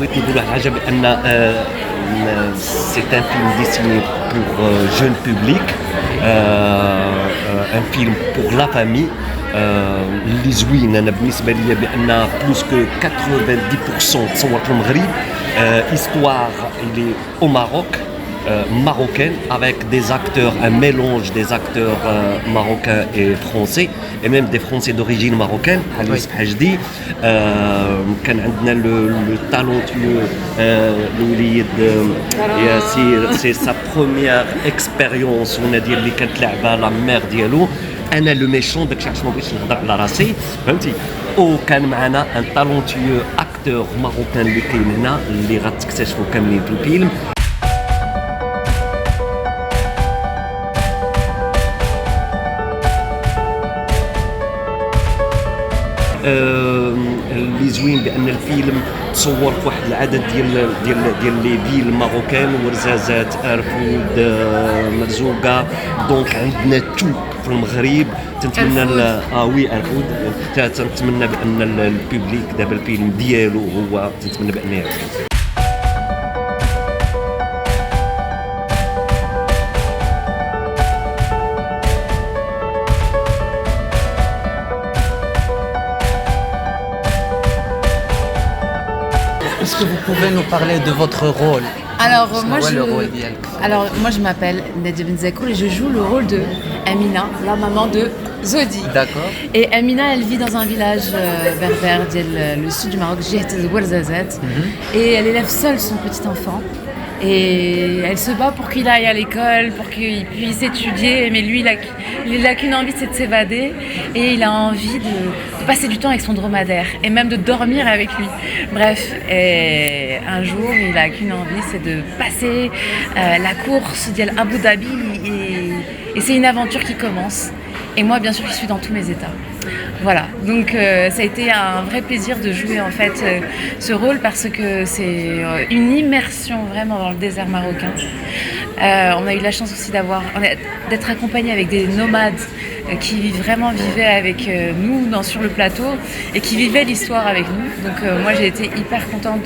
بغيت نقول واحد الحاجه بان سي ان فيلم ديسيني بور جون بوبليك ان فيلم بور لا فامي اللي زوين. انا بالنسبه لي بان بلوس كو 90% تصور في المغرب histoire il est au Maroc marocaine avec des acteurs, un mélange des acteurs marocains et français et même des français d'origine marocaine. Alice Hajdi, كان عندنا le talentueux الوليد c'est sa première expérience ونادي اللي كانت لعبه لا مير ديالو. انا لو ميشون داكشي علاش ما بغيتش نهضر على راسي فهمتي. وكان معنا ان تالونتيو اكتور ماروكان اللي كاين هنا اللي غتكتشفوا كاملين في الفيلم. اللي زوين بان الفيلم تصور في واحد العدد ديال لي فيل ماروكان، ورزازات، ارفود، مرزوقه، دونك عندنا تو في المغرب. تنتمنى ارفود تنتمنى بان البوبليك دابا الفيلم ديالو هو تنتمنى بان يعجبو. Est-ce que vous pouvez nous parler de votre rôle? Alors moi je m'appelle Nadia Benzakour et je joue le rôle de Amina, la maman de Zodi. D'accord. Et Amina, elle vit dans un village berbère le sud du Maroc, Ouarzazate, et elle élève seule son petit enfant. Et elle se bat pour qu'il aille à l'école, pour qu'il puisse étudier, mais lui il a qu'une envie, c'est de s'évader, et il a envie de passer du temps avec son dromadaire et même de dormir avec lui. Bref, et un jour il a qu'une envie, c'est de passer la course d'Abu Dhabi, et c'est une aventure qui commence. Et moi bien sûr je suis dans tous mes états. Voilà, donc ça a été un vrai plaisir de jouer en fait ce rôle parce que c'est une immersion vraiment dans le désert marocain. On a eu la chance aussi d'être accompagné avec des nomades qui vraiment vivaient avec nous sur le plateau et qui vivaient l'histoire avec nous. Donc moi j'ai été hyper contente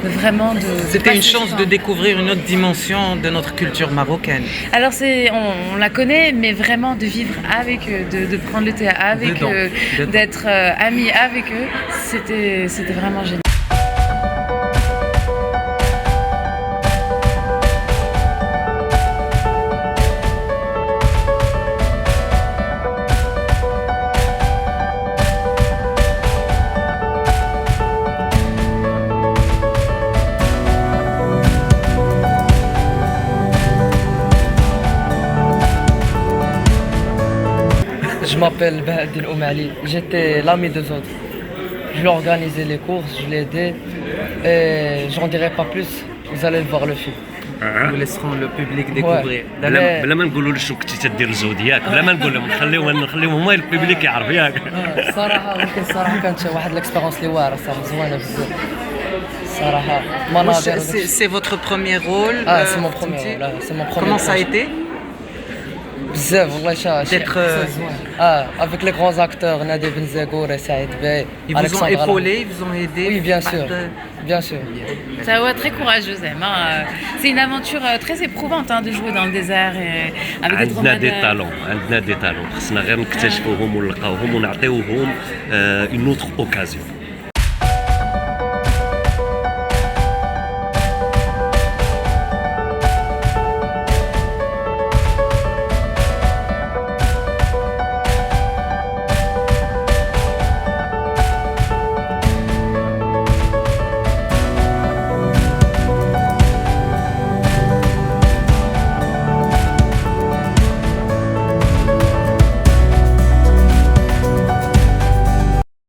de vraiment de... C'était une chance de découvrir une autre dimension de notre culture marocaine. Alors on la connaît, mais vraiment de vivre avec eux, de prendre le thé avec eux, d'être amis avec eux, c'était vraiment génial. Je m'appelle Bahadil Oumali, j'étais l'ami de Zod. Je lui organisais les courses, je l'ai aidé et j'en dirai pas plus, vous allez le voir le film. Nous laisserons le public découvrir. بلا ما نقولوا له شنو كنتي تدير لزود ياك، بلا ما نقول لهم نخليوهم هما البوبليك يعرف ياك. الصراحه كانت واحد الاكسبيرونس اللي واعره صافي زوينه بزاف. الصراحه مناظر. C'est votre premier rôle? C'est mon premier rôle. C'est mon premier. Comment ça a été? بزاف والله D'être avec les grands acteurs Nadia Benzakour et Saïd Bey. Ils vous ont épaulé, ils vous ont aidé? Oui, bien sûr. Bien sûr. Ça ouais, très courageuse Emma. C'est une aventure très éprouvante de jouer dans le désert et avec des dromadaires. عندنا دي تالون خصنا غير نكتشفوهم ونلقاوهم ونعطيوهم une autre occasion.